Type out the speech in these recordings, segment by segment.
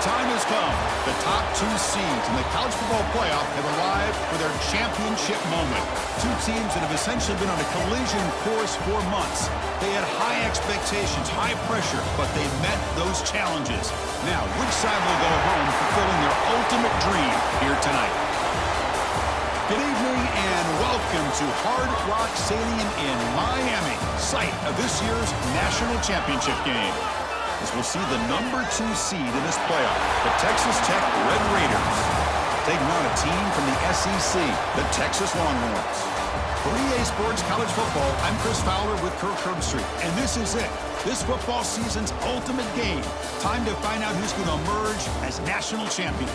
time has come. The top two seeds in the college football playoff have arrived for their championship moment. Two teams that have essentially been on a collision course for months. They had high expectations, high pressure, but they met those challenges. Now, which side will go home fulfilling their ultimate dream here tonight? Good evening and welcome to Hard Rock Stadium in Miami, site of this year's national championship game. As we'll see the number 2 seed in this playoff, the Texas Tech Red Raiders, taking on a team from the SEC, the Texas Longhorns. For EA Sports College Football, I'm Chris Fowler with Kirk Herbstreit, and this is it. This football season's ultimate game. Time to find out who's going to emerge as national champion.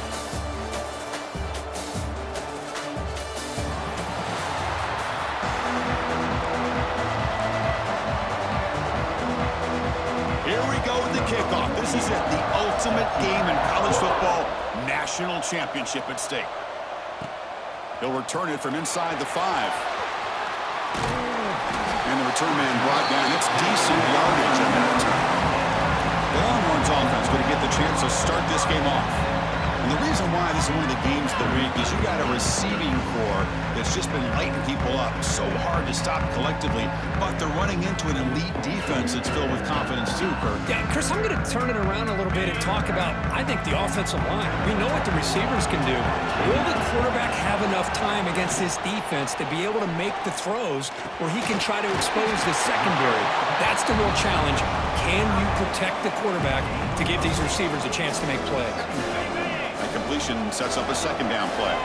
Here we go with the kickoff. This is it, the ultimate game in college football, national championship at stake. He'll return it from inside the 5. And the return man brought down. It's decent yardage on that return. The Longhorns offense going to get the chance to start this game off. And the reason why this is one of the games of the week is you got a receiving core that's just been lighting people up. So hard to stop collectively, but they're running into an elite defense that's filled with confidence too, Kirk. Yeah, Chris, I'm going to turn it around a little bit and talk about, I think, the offensive line. We know what the receivers can do. Will the quarterback have enough time against this defense to be able to make the throws where he can try to expose the secondary? That's the real challenge. Can you protect the quarterback to give these receivers a chance to make plays? That completion sets up a second down play.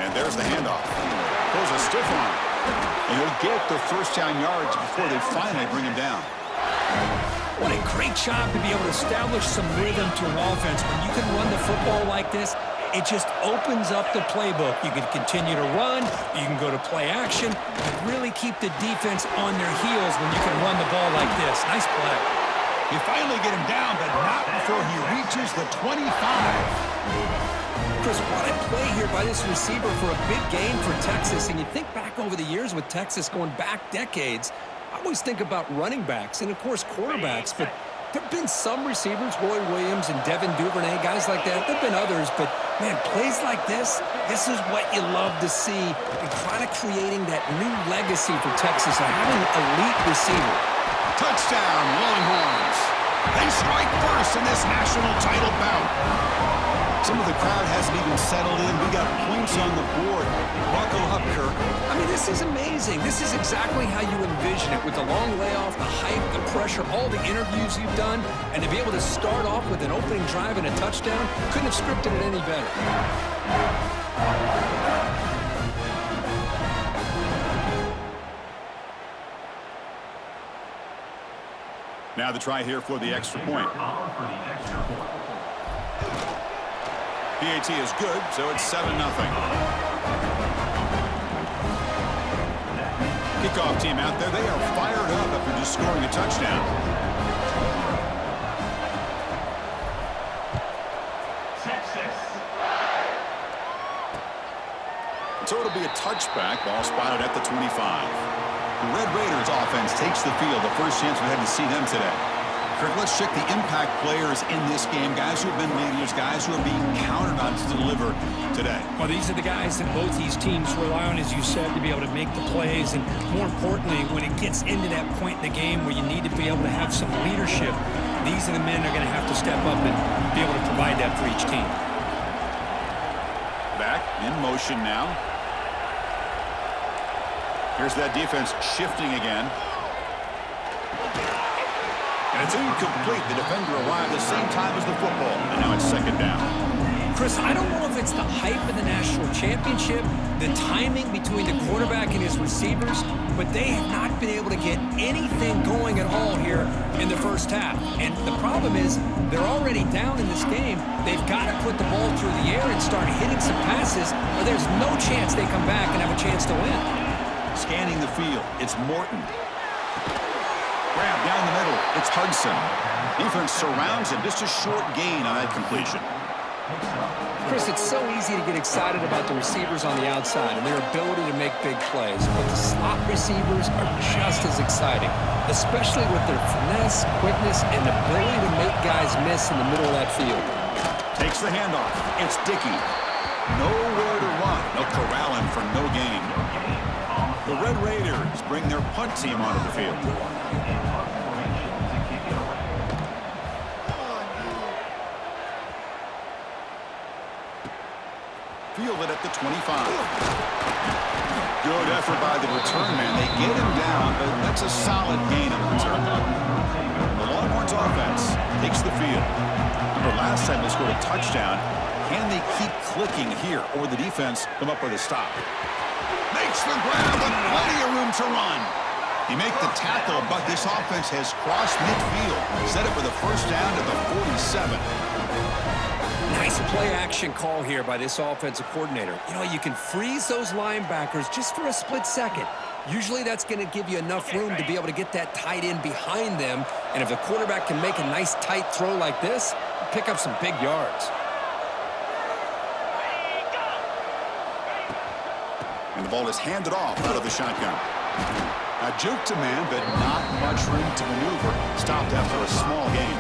And there's the handoff. Goes a stiff arm. And he'll get the first down yards before they finally bring him down. What a great job to be able to establish some rhythm to an offense. When you can run the football like this, it just opens up the playbook. You can continue to run. You can go to play action. You really keep the defense on their heels when you can run the ball like this. Nice play. You finally get him down, but not before he reaches the 25. Chris, what a play here by this receiver for a big gain for Texas. And you think back over the years with Texas going back decades, I always think about running backs and, of course, quarterbacks. But there have been some receivers, Roy Williams and Devin Duvernay, guys like that. There have been others, but, man, plays like this is what you love to see and kind of creating that new legacy for Texas of having an elite receiver. Touchdown, Longhorns. They strike first in this national title bout. Some of the crowd hasn't even settled in. We got points on the board. Buckle up, Kirk. I mean, this is amazing. This is exactly how you envision it with the long layoff, the hype, the pressure, all the interviews you've done, and to be able to start off with an opening drive and a touchdown, couldn't have scripted it any better. Now the try here for the extra point. PAT is good, so it's 7-0. Kickoff team out there, they are fired up after just scoring a touchdown. So it'll be a touchback, ball spotted at the 25. The Red Raiders offense takes the field, the first chance we had to see them today. Kirk, let's check the impact players in this game, guys who have been leaders, guys who are being counted on to deliver today. Well, these are the guys that both these teams rely on, as you said, to be able to make the plays. And more importantly, when it gets into that point in the game where you need to be able to have some leadership, these are the men that are going to have to step up and be able to provide that for each team. Back in motion now. Here's that defense shifting again. And it's incomplete. The defender arrived the same time as the football. And now it's second down. Chris, I don't know if it's the hype of the national championship, the timing between the quarterback and his receivers, but they have not been able to get anything going at all here in the first half. And the problem is they're already down in this game. They've got to put the ball through the air and start hitting some passes, or there's no chance they come back and have a chance to win. Scanning the field, it's Morton. Grab down the middle, it's Hudson. Defense surrounds him, just a short gain on that completion. Chris, it's so easy to get excited about the receivers on the outside and their ability to make big plays, but the slot receivers are just as exciting, especially with their finesse, quickness, and ability to make guys miss in the middle of that field. Takes the handoff. It's Dickey. Nowhere to run. They'll corral him for no gain. The Red Raiders bring their punt team onto the field. Fielded at the 25. Good effort by the return man. They get him down, but that's a solid gain on the return. The Longhorns offense takes the field. Remember last time they scored a touchdown. Can they keep clicking here, or will the defense come up with a stop? Makes the grab with plenty of room to run. He make the tackle, but this offense has crossed midfield. Set it with a first down to the 47. Nice play-action call here by this offensive coordinator. You know, you can freeze those linebackers just for a split second. Usually that's going to give you enough room to be able to get that tight end behind them. And if the quarterback can make a nice tight throw like this, pick up some big yards. And the ball is handed off out of the shotgun. A juke to man, but not much room to maneuver. Stopped after a small gain.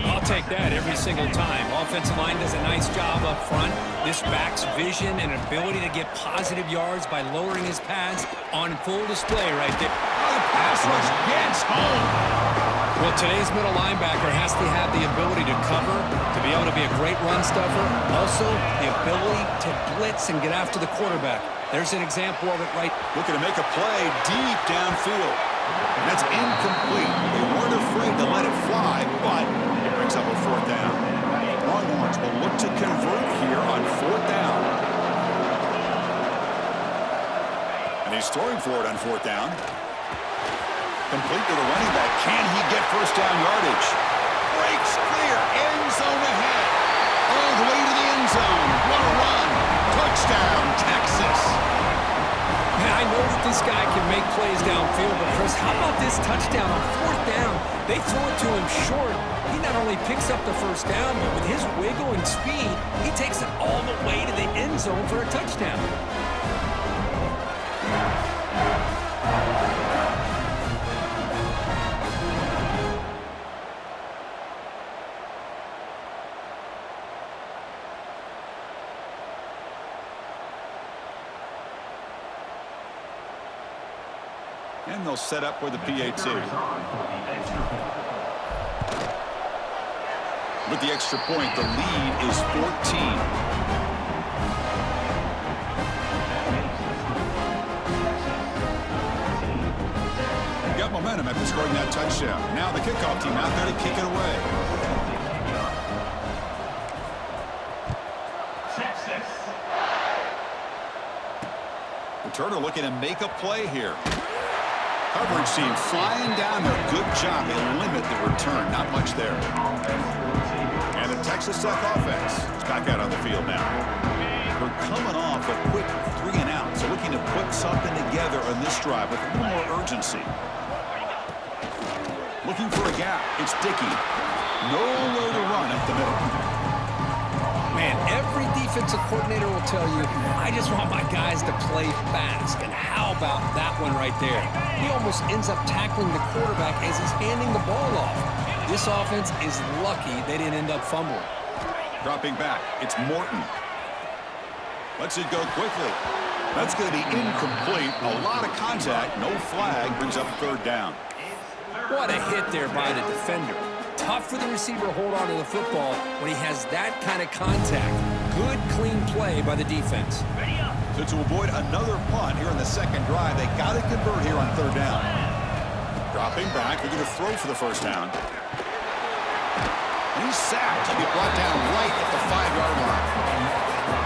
I'll take that every single time. Offensive line does a nice job up front. This back's vision and ability to get positive yards by lowering his pads on full display right there. Oh, the pass rush gets home. Well, today's middle linebacker has to have the ability to cover, to be able to be a great run stuffer. Also, the ability to blitz and get after the quarterback. There's an example of it right. Looking to make a play deep downfield. And that's incomplete. They weren't afraid to let it fly, but it brings up a fourth down. Longhorns will look to convert here on fourth down. And he's throwing for it on fourth down. Complete to the running back. Can he get first down yardage? Breaks clear. End zone ahead. All the way to the end zone. What a run. Touchdown, Texas. Man, I know that this guy can make plays downfield, but Chris, how about this touchdown on fourth down? They throw it to him short. He not only picks up the first down, but with his wiggle and speed, he takes it all the way to the end zone for a touchdown. And they'll set up with the PAT. With the extra point, the lead is 14. Got momentum after scoring that touchdown. Now the kickoff team out there to kick it away. Returner looking to make a play here. Coverage team flying down there. Good job. They limit the return. Not much there. And the Texas Tech offense is back out on the field now. We're coming off a quick 3 and out, so looking to put something together on this drive with a little more urgency. Looking for a gap. It's Dickey. Nowhere to run up the middle. Man, every defensive coordinator will tell you, I just want my guys to play fast. And how about that one right there? He almost ends up tackling the quarterback as he's handing the ball off. This offense is lucky they didn't end up fumbling. Dropping back, it's Morton. Lets it go quickly. That's going to be incomplete. A lot of contact, no flag, brings up third down. What a hit there by the defender. Tough for the receiver to hold on to the football when he has that kind of contact. Good, clean play by the defense. So to avoid another punt here in the second drive, they got to convert here on third down. Dropping back, they're going to throw for the first down. And he's sacked. He'll be brought down right at the 5-yard line.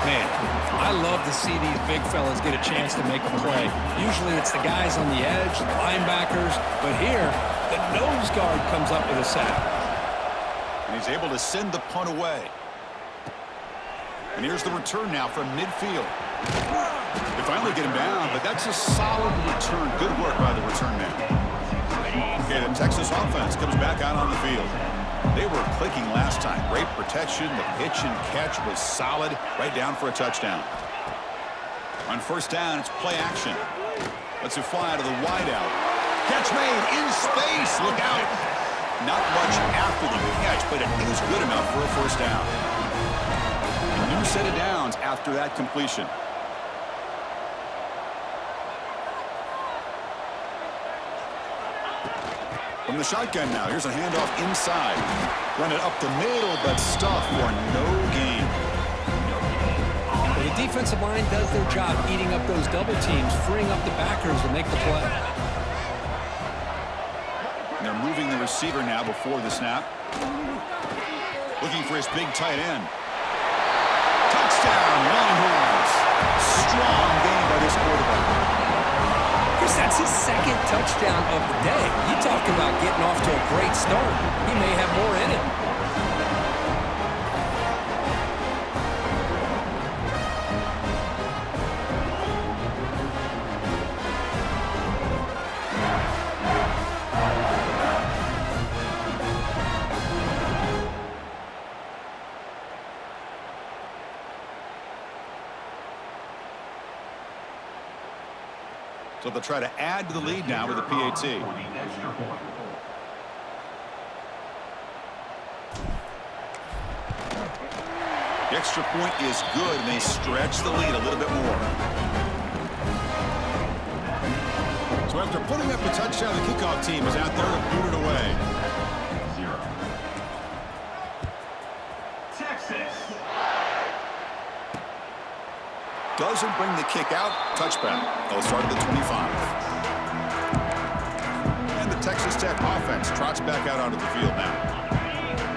Man, I love to see these big fellas get a chance to make a play. Usually it's the guys on the edge, the linebackers, but here, the nose guard comes up with a sack. And he's able to send the punt away. And here's the return now from midfield. They finally get him down, but that's a solid return. Good work by the return man. Okay, the Texas offense comes back out on the field. They were clicking last time. Great protection. The pitch and catch was solid. Right down for a touchdown. On first down, it's play action. Lets it fly to the wideout. Catch made in space. Look out. Not much after the catch, but it is good enough for a first down. A new set of downs after that completion. From the shotgun now, here's a handoff inside. Run it up the middle, but stuffed for no gain. Well, the defensive line does their job eating up those double teams, freeing up the backers to make the play. And they're moving the receiver now before the snap. Looking for his big tight end. Touchdown, Longhorns. Strong game by this quarterback. Chris, that's his second touchdown of the day. You talk about getting off to a great start. He may have more in it. So they'll try to add to the lead now with a PAT. The extra point is good, and they stretch the lead a little bit more. So after putting up a touchdown, the kickoff team is out there to boot it away. Doesn't bring the kick out. Touchback. They'll start at the 25. And the Texas Tech offense trots back out onto the field now.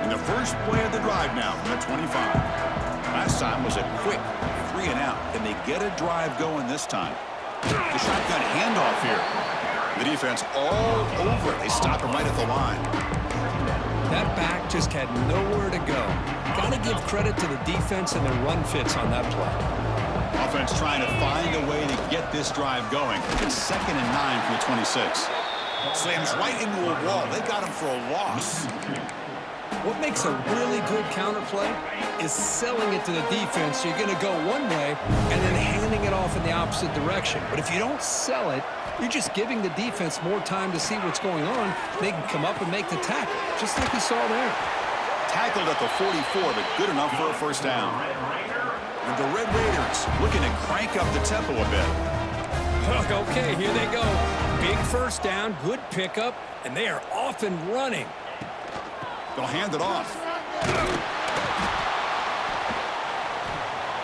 And the first play of the drive now from the 25. Last time was a quick 3 and out. Can they get a drive going this time? The shotgun handoff here. The defense all over it. They stop him right at the line. That back just had nowhere to go. Got to give credit to the defense and their run fits on that play. Offense trying to find a way to get this drive going. It's 2nd and 9 from the 26. Slams right into a wall. They got him for a loss. What makes a really good counterplay is selling it to the defense. So you're going to go one way and then handing it off in the opposite direction. But if you don't sell it, you're just giving the defense more time to see what's going on. They can come up and make the tackle, just like you saw there. Tackled at the 44, but good enough for a first down. And the Red Raiders looking to crank up the tempo a bit. Okay, here they go. Big first down, good pickup, and they are off and running. They'll hand it off.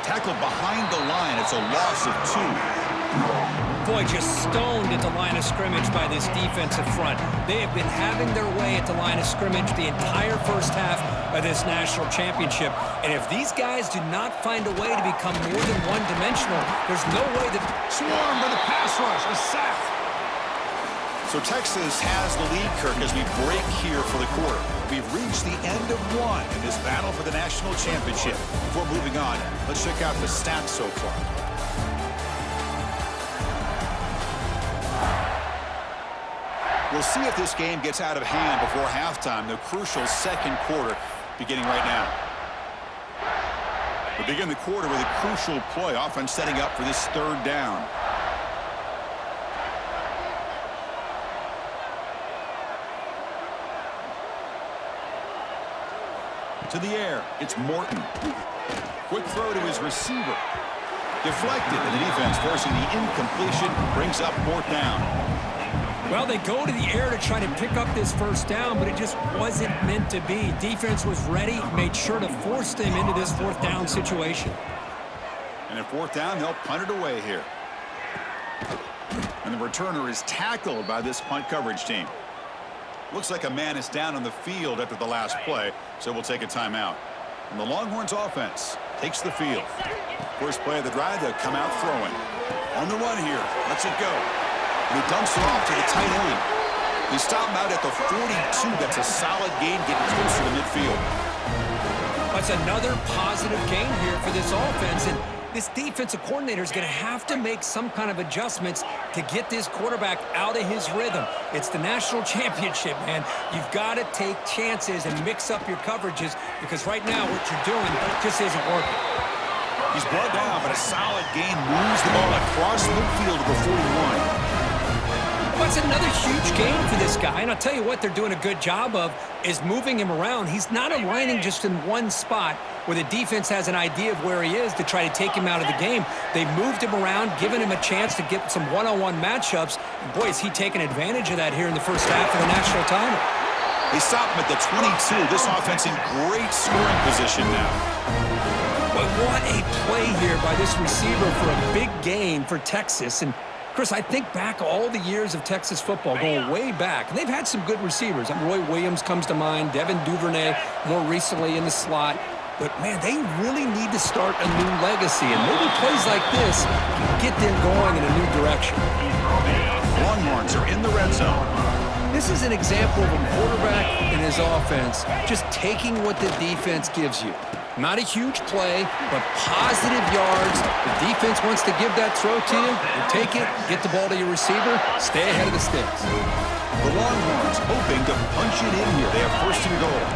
Tackled behind the line. It's a loss of 2. Boy, just stoned at the line of scrimmage by this defensive front. They have been having their way at the line of scrimmage the entire first half of this national championship. And if these guys do not find a way to become more than one-dimensional, there's no way that... Swarm by the pass rush. A sack. So Texas has the lead, Kirk, as we break here for the quarter. We've reached the end of one in this battle for the national championship. Before moving on, let's check out the stats so far. We'll see if this game gets out of hand before halftime, the crucial second quarter beginning right now. We begin the quarter with a crucial play, offense setting up for this 3rd down. To the air, it's Morton. Quick throw to his receiver. Deflected, and the defense forcing the incompletion, brings up 4th down. Well, they go to the air to try to pick up this first down, but it just wasn't meant to be. Defense was ready, made sure to force them into this 4th down situation. And at 4th down, they'll punt it away here. And the returner is tackled by this punt coverage team. Looks like a man is down on the field after the last play, so we'll take a timeout. And the Longhorns offense takes the field. First play of the drive, they'll come out throwing. On the run here, lets it go. And he dumps it off to the tight end. They stop him out at the 42. That's a solid gain, getting closer to midfield. That's another positive gain here for this offense. And This defensive coordinator is going to have to make some kind of adjustments to get this quarterback out of his rhythm. It's the national championship, man. You've got to take chances and mix up your coverages because right now what you're doing just isn't working. He's brought down, but a solid gain moves the ball across midfield to the 41. Well, it's another huge game for this guy, and I'll tell you what they're doing a good job of is moving him around. He's not aligning just in one spot where the defense has an idea of where he is to try to take him out of the game. They've moved him around, given him a chance to get some one-on-one matchups. And boy, is he taking advantage of that here in the first half of the national title. They stop him at the 22. This offense in great scoring position now. But what a play here by this receiver for a big gain for Texas. And Chris, I think back all the years of Texas football, going way back, and they've had some good receivers. Roy Williams comes to mind, Devin Duvernay more recently in the slot. But, man, they really need to start a new legacy, and maybe plays like this can get them going in a new direction. Longhorns are in the red zone. This is an example of a quarterback and his offense just taking what the defense gives you. Not a huge play, but positive yards. The defense wants to give that throw to you. You take it, get the ball to your receiver, stay ahead of the sticks. The Longhorns hoping to punch it in here. They have first and goal.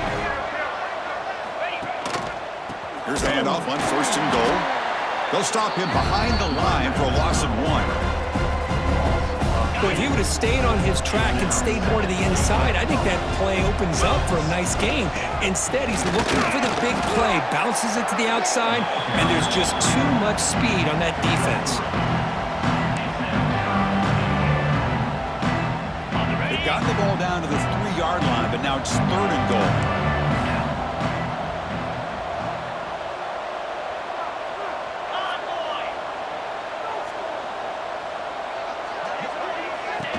Here's the handoff on first and goal. They'll stop him behind the line for a loss of 1. Well, if he would have stayed on his track and stayed more to the inside, I think that play opens up for a nice gain. Instead, he's looking for the big play, bounces it to the outside, and there's just too much speed on that defense. They've gotten the ball down to the 3-yard line, but now it's third and goal.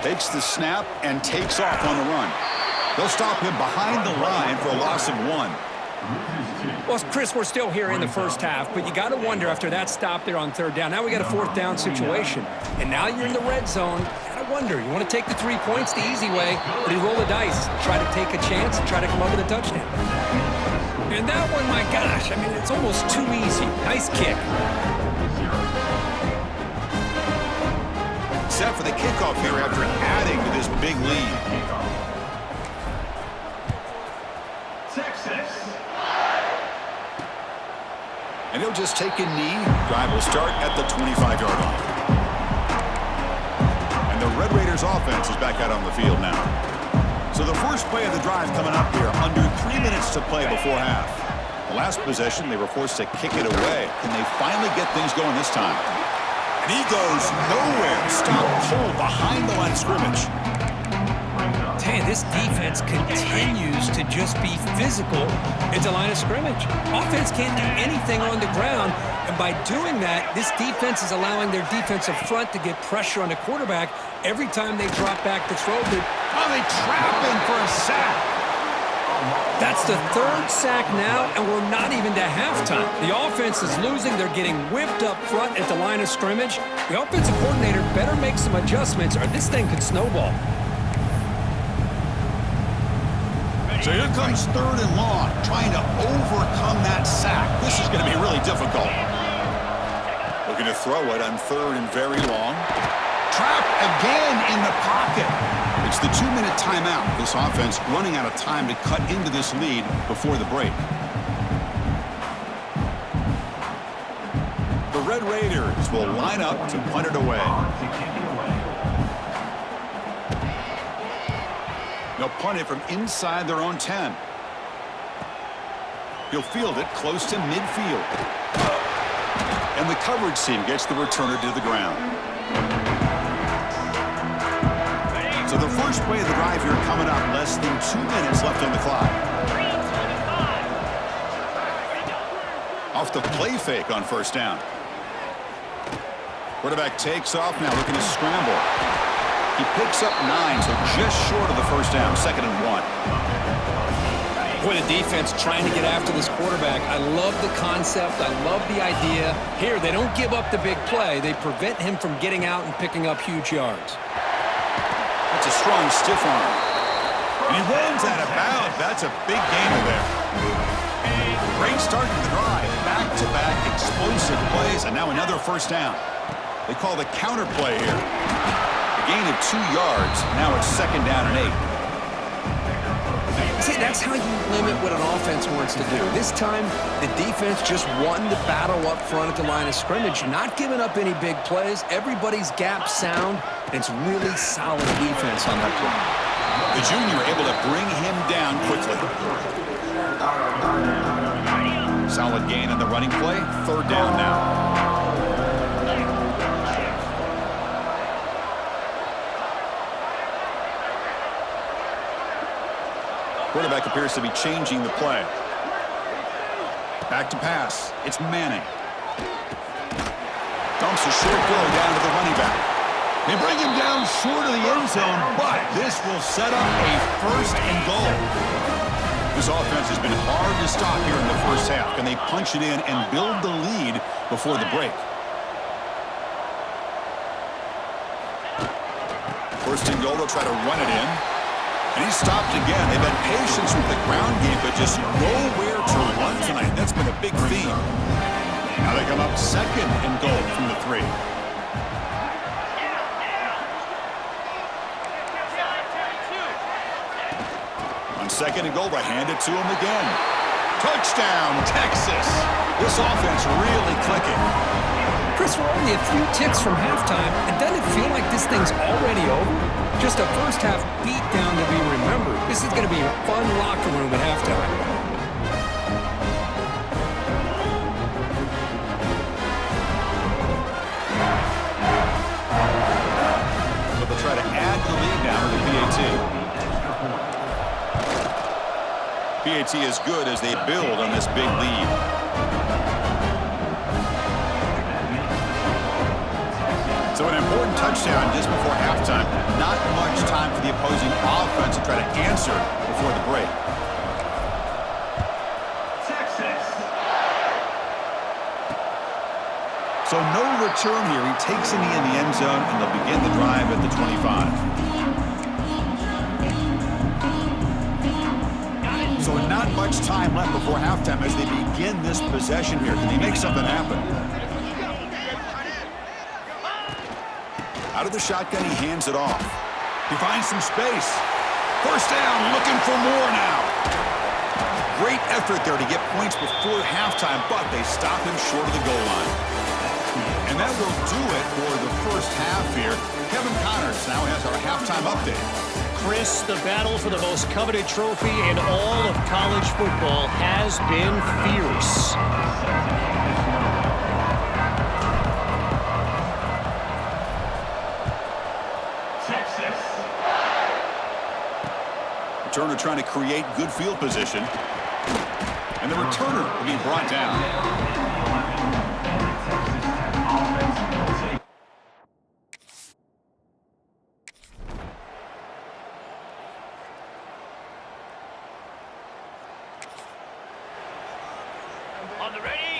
Takes the snap and takes off on the run. They'll stop him behind the line for a loss of 1. Well, Chris, we're still here in the first half, but you got to wonder after that stop there on third down. Now we got a fourth down situation, and now you're in the red zone. You got to wonder, you want to take the 3 points the easy way, or do you roll the dice, try to take a chance, and try to come up with a touchdown? And that one, my gosh, I mean, it's almost too easy. Nice kick. Set for the kickoff here after adding to this big lead. Texas. And he'll just take a knee. Drive will start at the 25-yard line. And the Red Raiders offense is back out on the field now. So the first play of the drive coming up here, under 3 minutes to play before half. The last possession, they were forced to kick it away. Can they finally get things going this time? And he goes nowhere. Stop cold behind the line of scrimmage. Hey, this defense continues to just be physical at the line of scrimmage. Offense can't do anything on the ground, and by doing that, this defense is allowing their defensive front to get pressure on the quarterback every time they drop back to throw. They trap him for a sack. That's the third sack now, and we're not even to halftime. The offense is losing. They're getting whipped up front at the line of scrimmage. The offensive coordinator better make some adjustments, or this thing could snowball. So here comes third and long, trying to overcome that sack. This is going to be really difficult. Looking to throw it on third and very long. Trapped again in the pocket. It's the 2-minute timeout. This offense running out of time to cut into this lead before the break. The Red Raiders will line up to punt it away. They'll punt it from inside their own 10. He'll field it close to midfield. And the coverage team gets the returner to the ground. So the first play of the drive here coming up, less than 2 minutes left on the clock. Off the play fake on first down. Quarterback takes off now, looking to scramble. He picks up 9, so just short of the first down, 2nd and 1. Boy, the defense trying to get after this quarterback. I love the concept. I love the idea. Here, they don't give up the big play. They prevent him from getting out and picking up huge yards. That's a strong stiff arm. And he runs out of bounds. That's a big gainer there. Great start to the drive. Back-to-back explosive plays, and now another first down. They call the counter play here. A gain of 2 yards. Now it's 2nd down and 8. See, that's how you limit what an offense wants to do. This time, the defense just won the battle up front at the line of scrimmage, not giving up any big plays. Everybody's gap sound, and it's really solid defense on that play. The junior able to bring him down quickly. Solid gain on the running play. 3rd down now. Quarterback appears to be changing the play. Back to pass. It's Manning. Dumps a short throw down to the running back. They bring him down short of the end zone, but this will set up a 1st and goal. This offense has been hard to stop here in the first half. Can they punch it in and build the lead before the break? 1st and goal, they'll try to run it in. And he stopped again. They've had patience with the ground game, but just nowhere to run tonight. That's been a big theme. Now they come up 2nd and goal from the 3. On 2nd and goal, they hand it to him again. Touchdown, Texas. This offense really clicking. Chris, we're only a few ticks from halftime, and doesn't it feel like this thing's already over? Just a first-half beatdown to be remembered. This is going to be a fun locker room at halftime. So they'll try to add the lead now to PAT. PAT is good as they build on this big lead. So an important touchdown just before halftime. Not much time for the opposing offense to try to answer before the break. Texas. So no return here. He takes it in the end zone, and they'll begin the drive at the 25. So not much time left before halftime as they begin this possession here. Can they make something happen? Out of the shotgun, he hands it off. He finds some space. 1st down, looking for more now. Great effort there to get points before halftime, but they stop him short of the goal line. And that will do it for the first half here. Kevin Connors now has our halftime update. Chris, the battle for the most coveted trophy in all of college football has been fierce. Returner trying to create good field position. And the returner will be brought down.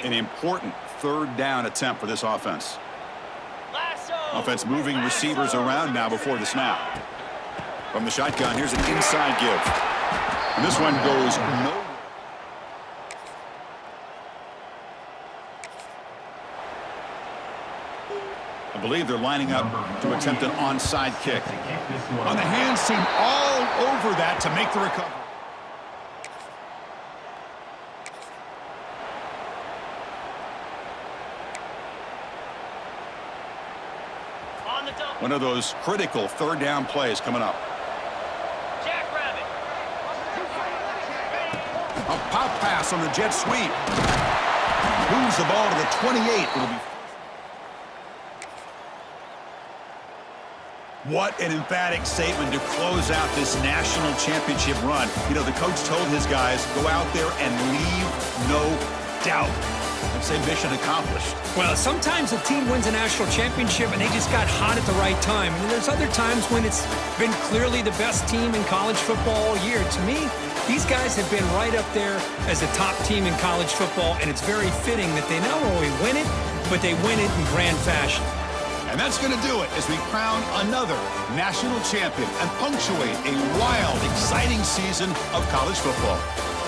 An important 3rd down attempt for this offense. Offense moving receivers around now before the snap. From the shotgun, here's an inside give. And this one goes nowhere. I believe they're lining up to attempt an onside kick. On the hands team all over that to make the recovery. One of those critical 3rd down plays coming up. A pop pass on the jet sweep. Moves the ball to the 28. It'll be. What an emphatic statement to close out this national championship run. You know, the coach told his guys, go out there and leave no doubt. I'd say mission accomplished. Well, sometimes a team wins a national championship and they just got hot at the right time. And there's other times when it's been clearly the best team in college football all year. To me, these guys have been right up there as the top team in college football, and it's very fitting that they not only win it, but they win it in grand fashion. And that's going to do it as we crown another national champion and punctuate a wild, exciting season of college football.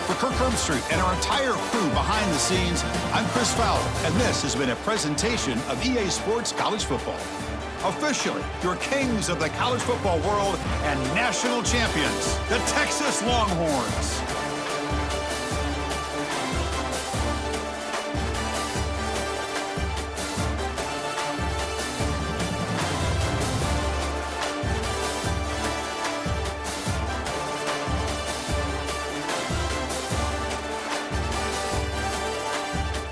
For Kirk Herbstreit and our entire crew behind the scenes, I'm Chris Fowler, and this has been a presentation of EA Sports College Football. Officially, your kings of the college football world and national champions, the Texas Longhorns.